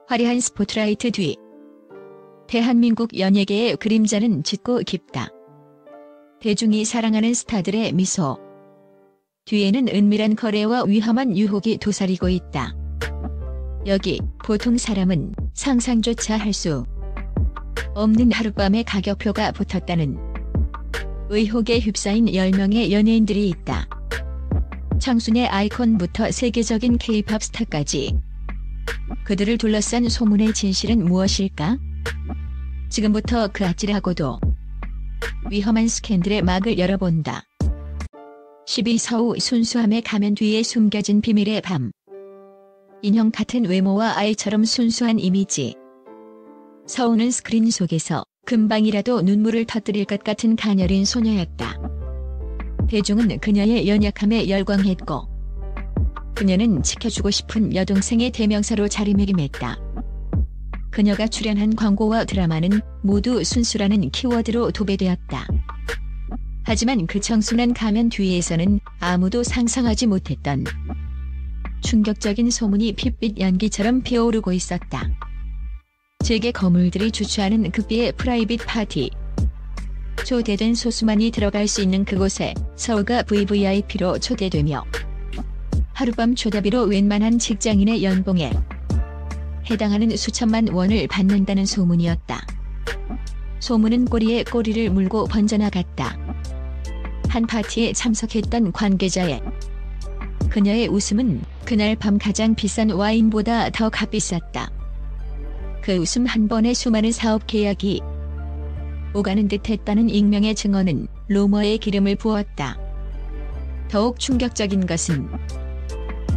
화려한 스포트라이트 뒤 대한민국 연예계의 그림자는 짙고 깊다. 대중이 사랑하는 스타들의 미소. 뒤에는 은밀한 거래와 위험한 유혹이 도사리고 있다. 여기 보통 사람은 상상조차 할 수 없는 하룻밤의 가격표가 붙었다는 의혹에 휩싸인 10명의 연예인들이 있다. 청순의 아이콘부터 세계적인 K-팝 스타까지 그들을 둘러싼 소문의 진실은 무엇일까? 지금부터 그 아찔하고도 위험한 스캔들의 막을 열어본다. 12 서우 순수함의 가면 뒤에 숨겨진 비밀의 밤. 인형 같은 외모와 아이처럼 순수한 이미지. 서우는 스크린 속에서 금방이라도 눈물을 터뜨릴 것 같은 가녀린 소녀였다. 대중은 그녀의 연약함에 열광했고 그녀는 지켜주고 싶은 여동생의 대명사로 자리매김했다. 그녀가 출연한 광고와 드라마는 모두 순수라는 키워드로 도배되었다. 하지만 그 청순한 가면 뒤에서는 아무도 상상하지 못했던 충격적인 소문이 핏빛 연기처럼 피어오르고 있었다. 재계 거물들이 주최하는 극비의 프라이빗 파티. 초대된 소수만이 들어갈 수 있는 그곳에 서우가 VVIP로 초대되며 하룻밤 초대비로 웬만한 직장인의 연봉에 해당하는 수천만 원을 받는다는 소문이었다. 소문은 꼬리에 꼬리를 물고 번져나갔다. 한 파티에 참석했던 관계자의 그녀의 웃음은 그날 밤 가장 비싼 와인보다 더 값비쌌다. 그 웃음 한 번에 수많은 사업 계약이 오가는 듯했다는 익명의 증언은 루머에 기름을 부었다. 더욱 충격적인 것은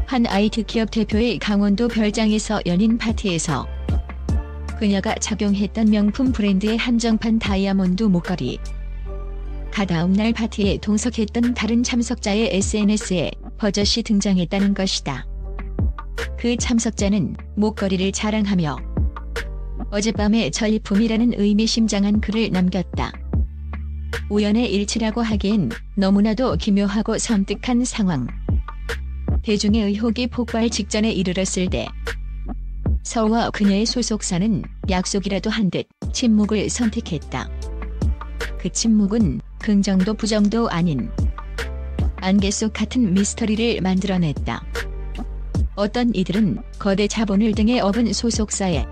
한 IT 기업 대표의 강원도 별장에서 열린 파티에서 그녀가 착용했던 명품 브랜드의 한정판 다이아몬드 목걸이. 다다음 날 파티에 동석했던 다른 참석자의 SNS에 버젓이 등장했다는 것이다. 그 참석자는 목걸이를 자랑하며 어젯밤의 전리품이라는 의미심장한 글을 남겼다. 우연의 일치라고 하기엔 너무나도 기묘하고 섬뜩한 상황. 대중의 의혹이 폭발 직전에 이르렀을 때 서우와 그녀의 소속사는 약속이라도 한 듯 침묵을 선택했다. 그 침묵은 긍정도 부정도 아닌 안개 속 같은 미스터리를 만들어냈다. 어떤 이들은 거대 자본을 등에 업은 소속사에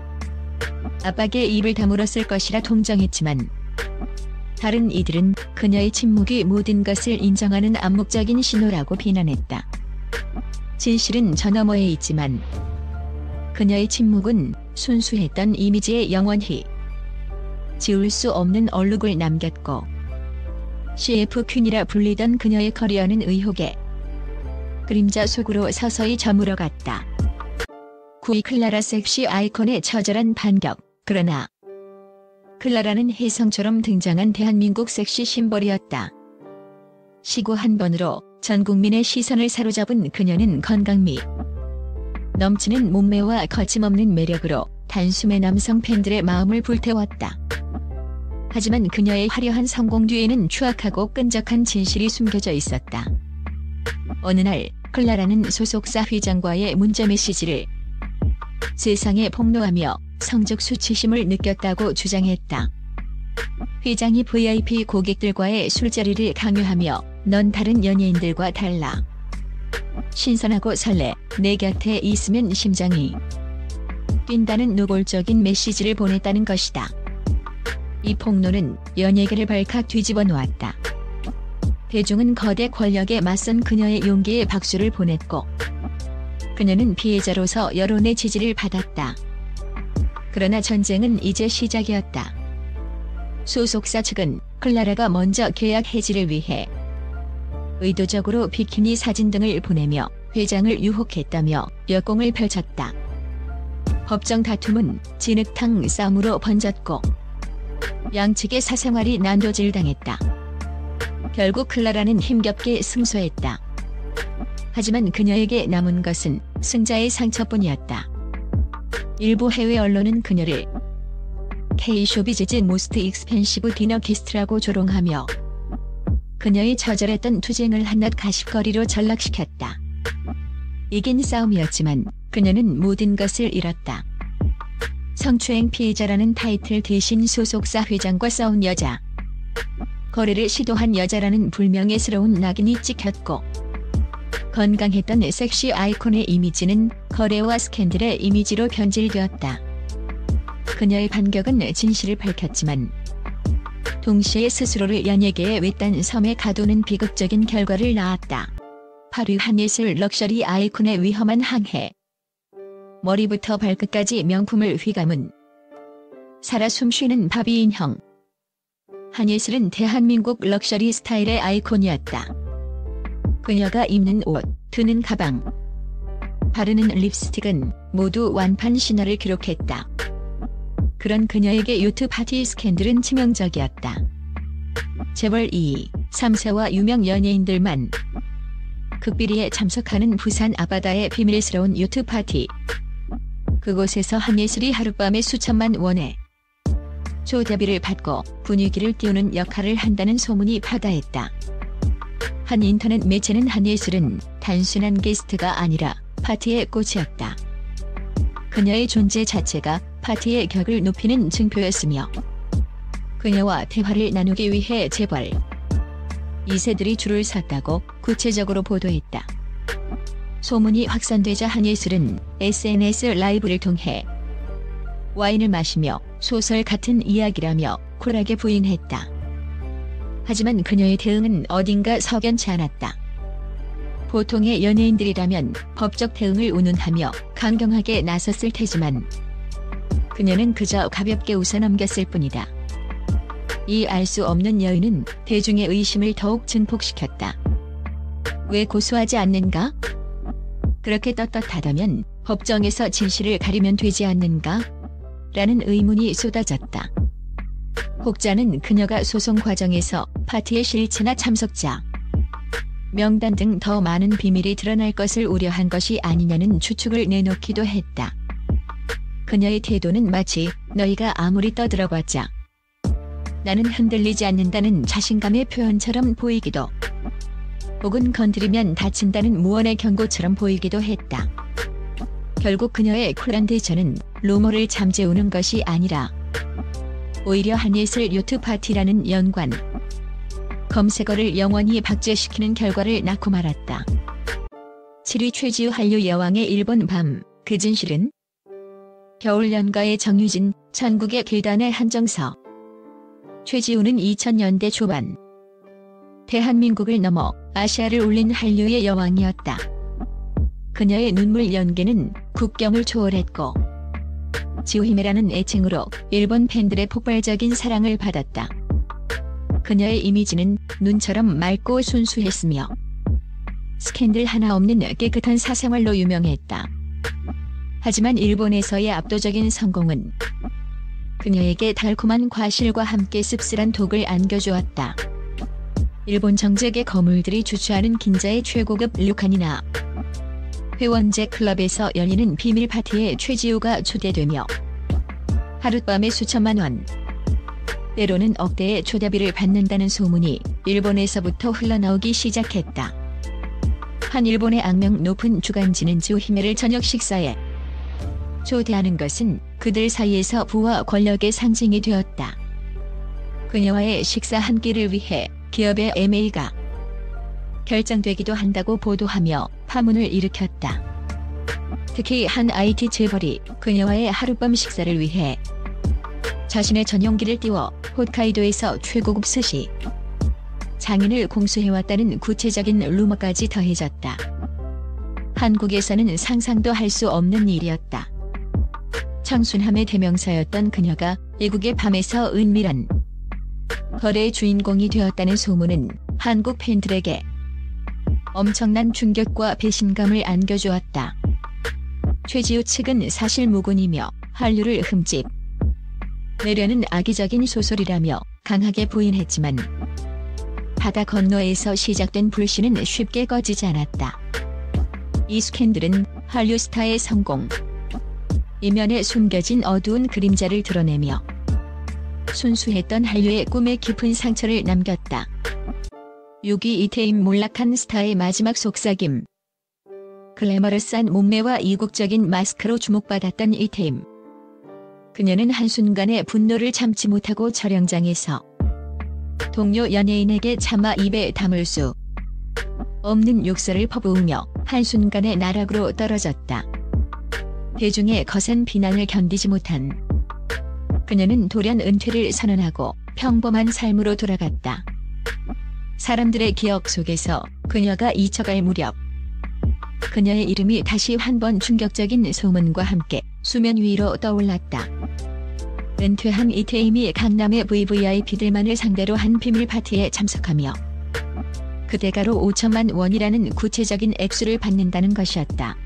압박에 입을 다물었을 것이라 동정했지만 다른 이들은 그녀의 침묵이 모든 것을 인정하는 암묵적인 신호라고 비난했다. 진실은 저 너머에 있지만 그녀의 침묵은 순수했던 이미지에 영원히 지울 수 없는 얼룩을 남겼고 CF 퀸이라 불리던 그녀의 커리어는 의혹의 그림자 속으로 서서히 저물어갔다. 9위 클라라 섹시 아이콘의 처절한 반격. 그러나 클라라는 혜성처럼 등장한 대한민국 섹시 심벌이었다. 시구 한 번으로 전 국민의 시선을 사로잡은 그녀는 건강미 넘치는 몸매와 거침없는 매력으로 단숨에 남성 팬들의 마음을 불태웠다. 하지만 그녀의 화려한 성공 뒤에는 추악하고 끈적한 진실이 숨겨져 있었다. 어느 날 클라라는 소속사 회장과의 문자 메시지를 세상에 폭로하며 성적 수치심을 느꼈다고 주장했다. 회장이 VIP 고객들과의 술자리를 강요하며 넌 다른 연예인들과 달라. 신선하고 설레. 내 곁에 있으면 심장이 뛴다는 노골적인 메시지를 보냈다는 것이다. 이 폭로는 연예계를 발칵 뒤집어 놓았다. 대중은 거대 권력에 맞선 그녀의 용기에 박수를 보냈고 그녀는 피해자로서 여론의 지지를 받았다. 그러나 전쟁은 이제 시작이었다. 소속사 측은 클라라가 먼저 계약 해지를 위해 의도적으로 비키니 사진 등을 보내며 회장을 유혹했다며 역공을 펼쳤다. 법정 다툼은 진흙탕 싸움으로 번졌고 양측의 사생활이 난도질당했다. 결국 클라라는 힘겹게 승소했다. 하지만 그녀에게 남은 것은 승자의 상처뿐이었다. 일부 해외 언론은 그녀를 K-쇼비즈 모스트 익스펜시브 디너 게스트라고 조롱하며 그녀의 처절했던 투쟁을 한낱 가십거리로 전락시켰다. 이긴 싸움이었지만 그녀는 모든 것을 잃었다. 성추행 피해자라는 타이틀 대신 소속사 회장과 싸운 여자. 거래를 시도한 여자라는 불명예스러운 낙인이 찍혔고 건강했던 섹시 아이콘의 이미지는 거래와 스캔들의 이미지로 변질되었다. 그녀의 반격은 진실을 밝혔지만 동시에 스스로를 연예계의 외딴 섬에 가두는 비극적인 결과를 낳았다. 8위 한예슬 럭셔리 아이콘의 위험한 항해. 머리부터 발끝까지 명품을 휘감은 살아 숨쉬는 바비 인형. 한예슬은 대한민국 럭셔리 스타일의 아이콘이었다. 그녀가 입는 옷, 드는 가방, 바르는 립스틱은 모두 완판 신화를 기록했다. 그런 그녀에게 요트 파티 스캔들은 치명적이었다. 재벌 2위, 3세와 유명 연예인들만 극비리에 참석하는 부산 아바다의 비밀스러운 요트 파티. 그곳에서 한예슬이 하룻밤에 수천만 원의 초대비를 받고 분위기를 띄우는 역할을 한다는 소문이 파다했다. 한 인터넷 매체는 한예슬은 단순한 게스트가 아니라 파티의 꽃이었다. 그녀의 존재 자체가 파티의 격을 높이는 증표였으며 그녀와 대화를 나누기 위해 재벌 2세들이 줄을 섰다고 구체적으로 보도했다. 소문이 확산되자 한예슬은 SNS 라이브를 통해 와인을 마시며 소설 같은 이야기라며 쿨하게 부인했다. 하지만 그녀의 대응은 어딘가 석연치 않았다. 보통의 연예인들이라면 법적 대응을 운운하며 강경하게 나섰을 테지만 그녀는 그저 가볍게 웃어넘겼을 뿐이다. 이 알 수 없는 여인은 대중의 의심을 더욱 증폭시켰다. 왜 고소하지 않는가? 그렇게 떳떳하다면 법정에서 진실을 가리면 되지 않는가? 라는 의문이 쏟아졌다. 혹자는 그녀가 소송 과정에서 파티의 실체나 참석자, 명단 등 더 많은 비밀이 드러날 것을 우려한 것이 아니냐는 추측을 내놓기도 했다. 그녀의 태도는 마치 너희가 아무리 떠들어봤자 나는 흔들리지 않는다는 자신감의 표현처럼 보이기도 혹은 건드리면 다친다는 무언의 경고처럼 보이기도 했다. 결국 그녀의 쿨한 대처는 루머를 잠재우는 것이 아니라 오히려 한예슬 요트 파티라는 연관 검색어를 영원히 박제시키는 결과를 낳고 말았다. 7위 최지우 한류 여왕의 일본 밤, 그 진실은? 겨울 연가의 정유진, 전국의 길단의 한정서. 최지우는 2000년대 초반 대한민국을 넘어 아시아를 울린 한류의 여왕이었다. 그녀의 눈물 연기는 국경을 초월했고 지우히메라는 애칭으로 일본 팬들의 폭발적인 사랑을 받았다. 그녀의 이미지는 눈처럼 맑고 순수했으며 스캔들 하나 없는 깨끗한 사생활로 유명했다. 하지만 일본에서의 압도적인 성공은 그녀에게 달콤한 과실과 함께 씁쓸한 독을 안겨주었다. 일본 정재계 거물들이 주최하는 긴자의 최고급 료칸이나 회원제 클럽에서 열리는 비밀 파티에 최지우가 초대되며 하룻밤에 수천만 원, 때로는 억대의 초대비를 받는다는 소문이 일본에서부터 흘러나오기 시작했다. 한 일본의 악명 높은 주간지는 지우히메를 저녁 식사에 초대하는 것은 그들 사이에서 부와 권력의 상징이 되었다. 그녀와의 식사 한 끼를 위해 기업의 MA가 결정되기도 한다고 보도하며 파문을 일으켰다. 특히 한 IT 재벌이 그녀와의 하룻밤 식사를 위해 자신의 전용기를 띄워 홋카이도에서 최고급 스시 장인을 공수해왔다는 구체적인 루머까지 더해졌다. 한국에서는 상상도 할 수 없는 일이었다. 청순함의 대명사였던 그녀가 외국의 밤에서 은밀한 거래의 주인공이 되었다는 소문은 한국 팬들에게 엄청난 충격과 배신감을 안겨주었다. 최지우 측은 사실 무근이며 한류를 흠집 내려는 악의적인 소설이라며 강하게 부인했지만 바다 건너에서 시작된 불씨는 쉽게 꺼지지 않았다. 이 스캔들은 한류 스타의 성공 이면에 숨겨진 어두운 그림자를 드러내며 순수했던 한류의 꿈에 깊은 상처를 남겼다. 6위 이태임 몰락한 스타의 마지막 속삭임. 글래머러스한 몸매와 이국적인 마스크로 주목받았던 이태임. 그녀는 한순간에 분노를 참지 못하고 촬영장에서 동료 연예인에게 차마 입에 담을 수 없는 욕설을 퍼부으며 한순간에 나락으로 떨어졌다. 대중의 거센 비난을 견디지 못한 그녀는 돌연 은퇴를 선언하고 평범한 삶으로 돌아갔다. 사람들의 기억 속에서 그녀가 잊혀갈 무렵 그녀의 이름이 다시 한 번 충격적인 소문과 함께 수면 위로 떠올랐다. 은퇴한 이태임이 강남의 VVIP들만을 상대로 한 비밀 파티에 참석하며 그 대가로 5천만 원이라는 구체적인 액수를 받는다는 것이었다.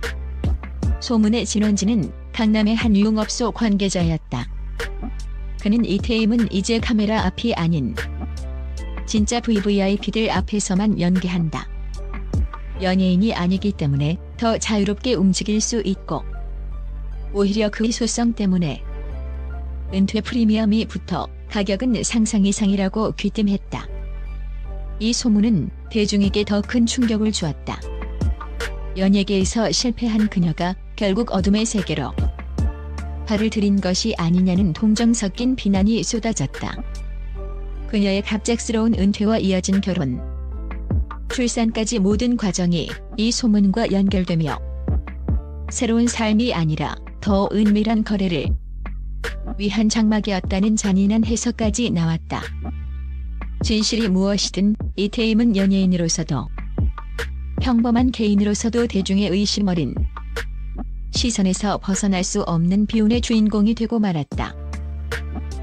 소문의 진원지는 강남의 한 유흥업소 관계자였다. 그는 이태임은 이제 카메라 앞이 아닌 진짜 VVIP들 앞에서만 연기한다. 연예인이 아니기 때문에 더 자유롭게 움직일 수 있고 오히려 그 희소성 때문에 은퇴 프리미엄이 붙어 가격은 상상 이상이라고 귀띔했다. 이 소문은 대중에게 더 큰 충격을 주었다. 연예계에서 실패한 그녀가 결국 어둠의 세계로 발을 들인 것이 아니냐는 동정 섞인 비난이 쏟아졌다. 그녀의 갑작스러운 은퇴와 이어진 결혼, 출산까지 모든 과정이 이 소문과 연결되며 새로운 삶이 아니라 더 은밀한 거래를 위한 장막이었다는 잔인한 해석까지 나왔다. 진실이 무엇이든 이태임은 연예인으로서도 평범한 개인으로서도 대중의 의심 어린 시선에서 벗어날 수 없는 비운의 주인공이 되고 말았다.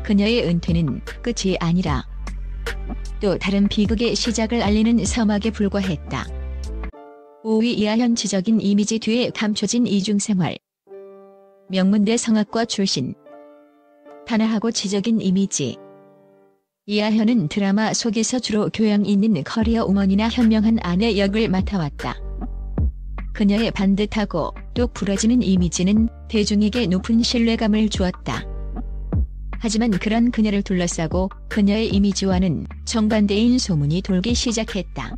그녀의 은퇴는 끝이 아니라 또 다른 비극의 시작을 알리는 서막에 불과했다. 5위 이하현 지적인 이미지 뒤에 감춰진 이중생활. 명문대 성악과 출신. 단아하고 지적인 이미지. 이하현은 드라마 속에서 주로 교양 있는 커리어 우먼이나 현명한 아내 역을 맡아왔다. 그녀의 반듯하고 뚝 부러지는 이미지는 대중에게 높은 신뢰감을 주었다. 하지만 그런 그녀를 둘러싸고 그녀의 이미지와는 정반대인 소문이 돌기 시작했다.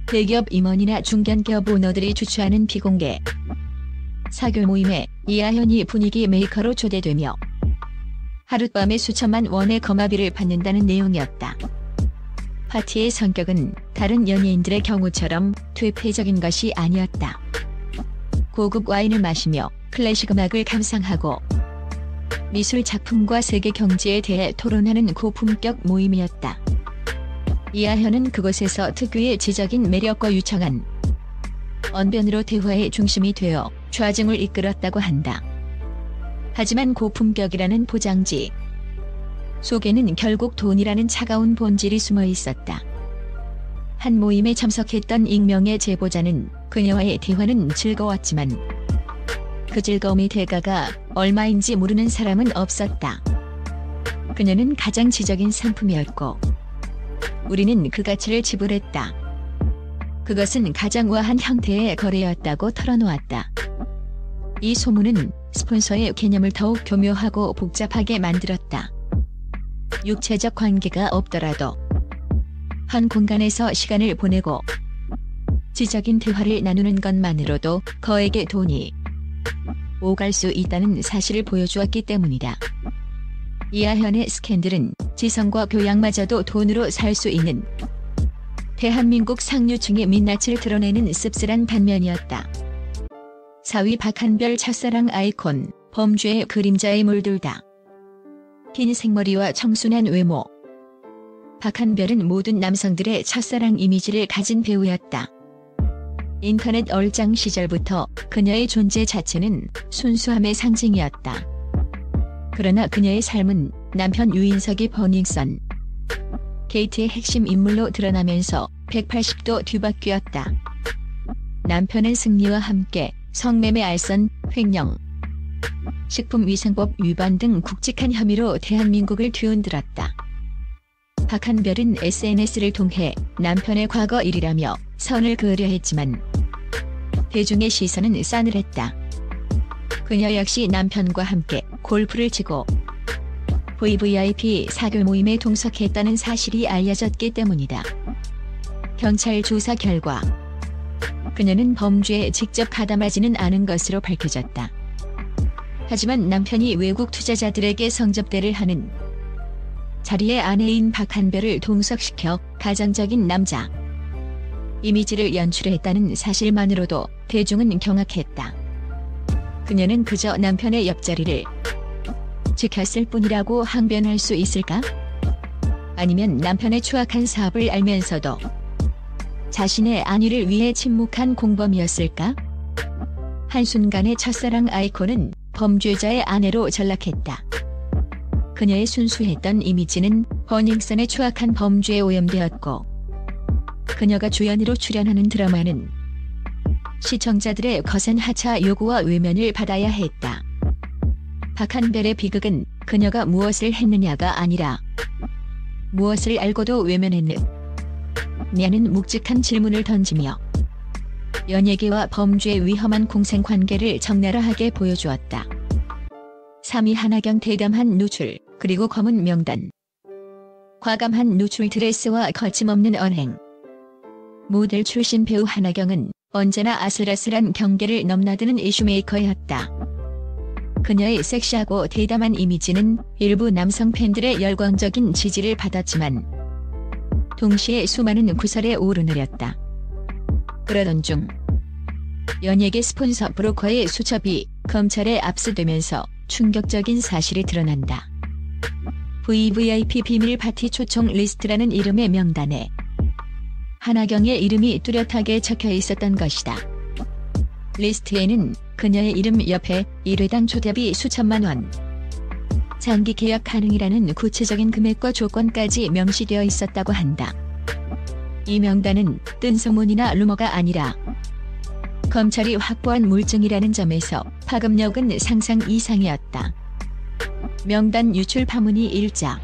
대기업 임원이나 중견기업 오너들이 주최하는 비공개 사교 모임에 이하현이 분위기 메이커로 초대되며 하룻밤에 수천만 원의 거마비를 받는다는 내용이었다. 파티의 성격은 다른 연예인들의 경우처럼 퇴폐적인 것이 아니었다. 고급 와인을 마시며 클래식 음악을 감상하고 미술 작품과 세계 경제에 대해 토론하는 고품격 모임이었다. 이하현은 그곳에서 특유의 지적인 매력과 유창한 언변으로 대화의 중심이 되어 좌증을 이끌었다고 한다. 하지만 고품격이라는 포장지 속에는 결국 돈이라는 차가운 본질이 숨어 있었다. 한 모임에 참석했던 익명의 제보자는 그녀와의 대화는 즐거웠지만 그 즐거움의 대가가 얼마인지 모르는 사람은 없었다. 그녀는 가장 지적인 상품이었고 우리는 그 가치를 지불했다. 그것은 가장 우아한 형태의 거래였다고 털어놓았다. 이 소문은 스폰서의 개념을 더욱 교묘하고 복잡하게 만들었다. 육체적 관계가 없더라도 한 공간에서 시간을 보내고 지적인 대화를 나누는 것만으로도 거액의 돈이 오갈 수 있다는 사실을 보여주었기 때문이다. 이하현의 스캔들은 지성과 교양마저도 돈으로 살 수 있는 대한민국 상류층의 민낯을 드러내는 씁쓸한 단면이었다. 4위 박한별 첫사랑 아이콘, 범죄의 그림자에 물들다. 긴 생머리와 청순한 외모. 박한별은 모든 남성들의 첫사랑 이미지를 가진 배우였다. 인터넷 얼짱 시절부터 그녀의 존재 자체는 순수함의 상징이었다. 그러나 그녀의 삶은 남편 유인석이 버닝썬 게이트의 핵심 인물로 드러나면서 180도 뒤바뀌었다. 남편의 승리와 함께 성매매 알선, 횡령, 식품위생법 위반 등 굵직한 혐의로 대한민국을 뒤흔들었다. 박한별은 SNS를 통해 남편의 과거 일이라며 선을 그으려 했지만 대중의 시선은 싸늘했다. 그녀 역시 남편과 함께 골프를 치고 VVIP 사교 모임에 동석했다는 사실이 알려졌기 때문이다. 경찰 조사 결과 그녀는 범죄에 직접 가담하지는 않은 것으로 밝혀졌다. 하지만 남편이 외국 투자자들에게 성접대를 하는 자리에 아내인 박한별을 동석시켜 가정적인 남자 이미지를 연출했다는 사실만으로도 대중은 경악했다. 그녀는 그저 남편의 옆자리를 지켰을 뿐이라고 항변할 수 있을까? 아니면 남편의 추악한 사업을 알면서도 자신의 안위를 위해 침묵한 공범이었을까? 한순간의 첫사랑 아이콘은 범죄자의 아내로 전락했다. 그녀의 순수했던 이미지는 버닝썬의 추악한 범죄에 오염되었고, 그녀가 주연으로 출연하는 드라마는 시청자들의 거센 하차 요구와 외면을 받아야 했다. 박한별의 비극은 그녀가 무엇을 했느냐가 아니라 무엇을 알고도 외면했느냐는 묵직한 질문을 던지며 연예계와 범죄의 위험한 공생관계를 적나라하게 보여주었다. 3위 한하경 대담한 노출, 그리고 검은 명단. 과감한 노출 드레스와 거침없는 언행. 모델 출신 배우 한하경은 언제나 아슬아슬한 경계를 넘나드는 이슈메이커였다. 그녀의 섹시하고 대담한 이미지는 일부 남성 팬들의 열광적인 지지를 받았지만 동시에 수많은 구설에 오르내렸다. 그러던 중 연예계 스폰서 브로커의 수첩이 검찰에 압수되면서 충격적인 사실이 드러난다. VVIP 비밀 파티 초청 리스트라는 이름의 명단에 한하경의 이름이 뚜렷하게 적혀 있었던 것이다. 리스트에는 그녀의 이름 옆에 1회당 초대비 수천만 원, 장기 계약 가능이라는 구체적인 금액과 조건까지 명시되어 있었다고 한다. 이 명단은 뜬 소문이나 루머가 아니라 검찰이 확보한 물증이라는 점에서 파급력은 상상 이상이었다. 명단 유출 파문이 일자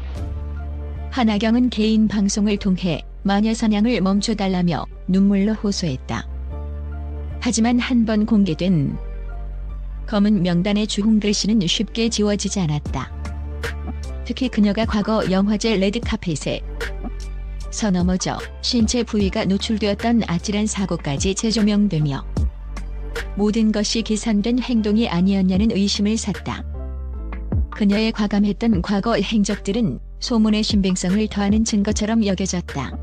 한하경은 개인 방송을 통해 마녀 사냥을 멈춰달라며 눈물로 호소했다. 하지만 한 번 공개된 검은 명단의 주홍 글씨는 쉽게 지워지지 않았다. 특히 그녀가 과거 영화제 레드카펫에 넘어져 신체 부위가 노출되었던 아찔한 사고까지 재조명되며 모든 것이 계산된 행동이 아니었냐는 의심을 샀다. 그녀의 과감했던 과거 행적들은 소문의 신빙성을 더하는 증거처럼 여겨졌다.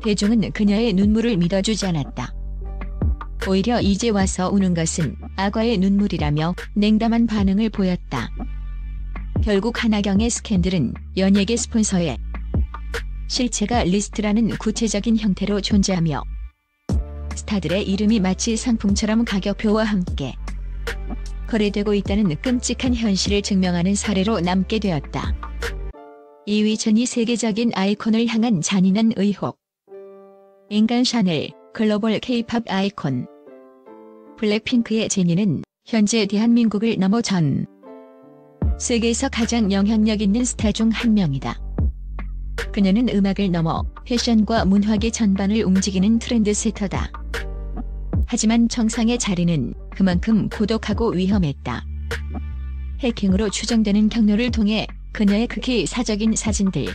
대중은 그녀의 눈물을 믿어주지 않았다. 오히려 이제 와서 우는 것은 악어의 눈물이라며 냉담한 반응을 보였다. 결국 한하경의 스캔들은 연예계 스폰서의 실체가 리스트라는 구체적인 형태로 존재하며 스타들의 이름이 마치 상품처럼 가격표와 함께 거래되고 있다는 끔찍한 현실을 증명하는 사례로 남게 되었다. 2위 전 세계적인 아이콘을 향한 잔인한 의혹. 인간 샤넬, 글로벌 K-팝 아이콘 블랙핑크의 제니는 현재 대한민국을 넘어 전 세계에서 가장 영향력 있는 스타 중 한 명이다. 그녀는 음악을 넘어 패션과 문화계 전반을 움직이는 트렌드세터다. 하지만 정상의 자리는 그만큼 고독하고 위험했다. 해킹으로 추정되는 경로를 통해 그녀의 극히 사적인 사진들,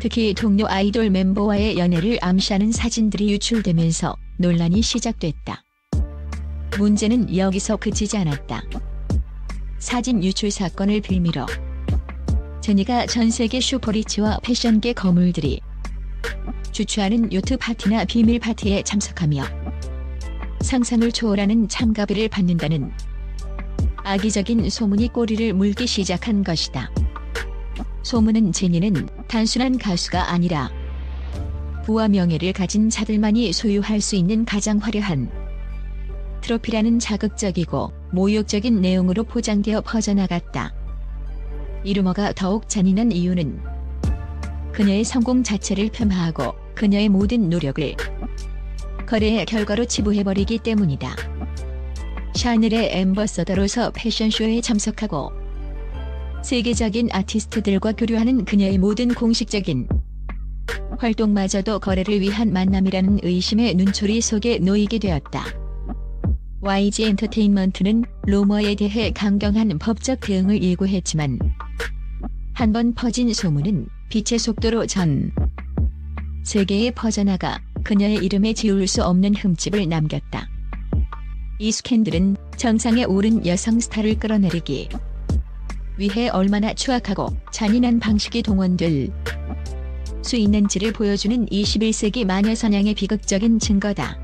특히 동료 아이돌 멤버와의 연애를 암시하는 사진들이 유출되면서 논란이 시작됐다. 문제는 여기서 그치지 않았다. 사진 유출 사건을 빌미로 제니가 전 세계 슈퍼리치와 패션계 거물들이 주최하는 요트 파티나 비밀 파티에 참석하며 상상을 초월하는 참가비를 받는다는 악의적인 소문이 꼬리를 물기 시작한 것이다. 소문은 제니는 단순한 가수가 아니라 부와 명예를 가진 자들만이 소유할 수 있는 가장 화려한 트로피라는 자극적이고 모욕적인 내용으로 포장되어 퍼져나갔다. 이 루머가 더욱 잔인한 이유는 그녀의 성공 자체를 폄하하고 그녀의 모든 노력을 거래의 결과로 치부해버리기 때문이다. 샤넬의 앰버서더로서 패션쇼에 참석하고 세계적인 아티스트들과 교류하는 그녀의 모든 공식적인 활동마저도 거래를 위한 만남이라는 의심의 눈초리 속에 놓이게 되었다. YG 엔터테인먼트는 루머에 대해 강경한 법적 대응을 예고했지만 한 번 퍼진 소문은 빛의 속도로 전 세계에 퍼져나가 그녀의 이름에 지울 수 없는 흠집을 남겼다. 이 스캔들은 정상에 오른 여성 스타를 끌어내리기 위해 얼마나 추악하고 잔인한 방식이 동원될 수 있는지를 보여주는 21세기 마녀 사냥의 비극적인 증거다.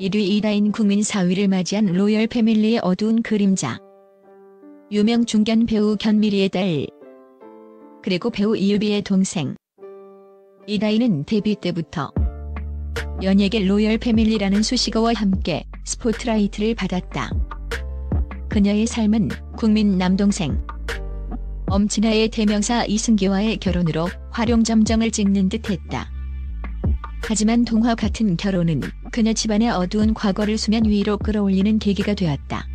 1위 이다인 국민 4위를 맞이한 로열 패밀리의 어두운 그림자. 유명 중견 배우 견미리의 딸, 그리고 배우 이유비의 동생. 이다인은 데뷔 때부터 연예계 로열 패밀리라는 수식어와 함께 스포트라이트를 받았다. 그녀의 삶은 국민 남동생 엄친아의 대명사 이승기와의 결혼으로 활용점정을 찍는 듯했다. 하지만 동화 같은 결혼은 그녀 집안의 어두운 과거를 수면 위로 끌어올리는 계기가 되었다.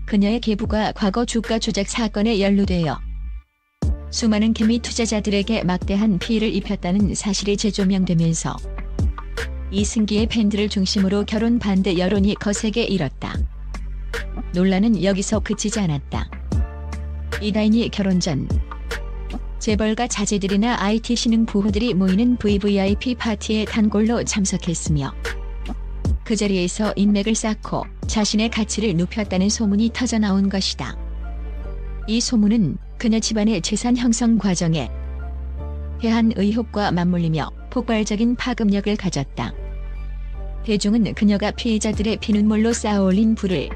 그녀의 계부가 과거 주가 조작 사건에 연루되어 수많은 개미 투자자들에게 막대한 피해를 입혔다는 사실이 재조명되면서 이승기의 팬들을 중심으로 결혼 반대 여론이 거세게 일었다. 논란은 여기서 그치지 않았다. 이다인이 결혼 전 재벌가 자제들이나 IT 신흥 부호들이 모이는 VVIP 파티에 단골로 참석했으며 그 자리에서 인맥을 쌓고 자신의 가치를 눕혔다는 소문이 터져나온 것이다. 이 소문은 그녀 집안의 재산 형성 과정에 대한 의혹과 맞물리며 폭발적인 파급력을 가졌다. 대중은 그녀가 피해자들의 피눈물로 쌓아올린 부를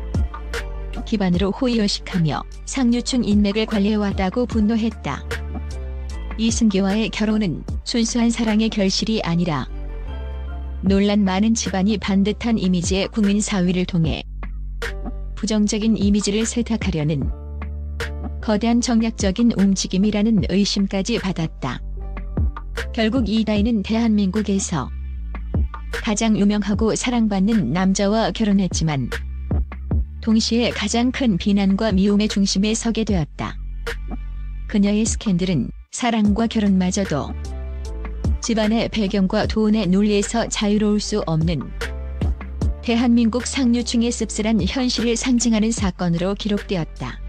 기반으로 호의호식하며 상류층 인맥을 관리해왔다고 분노했다. 이승기와의 결혼은 순수한 사랑의 결실이 아니라 논란 많은 집안이 반듯한 이미지의 국민 4위를 통해 부정적인 이미지를 세탁하려는 거대한 정략적인 움직임이라는 의심까지 받았다. 결국 이다인은 대한민국에서 가장 유명하고 사랑받는 남자와 결혼했지만 동시에 가장 큰 비난과 미움의 중심에 서게 되었다. 그녀의 스캔들은 사랑과 결혼마저도 집안의 배경과 돈의 논리에서 자유로울 수 없는 대한민국 상류층의 씁쓸한 현실을 상징하는 사건으로 기록되었다.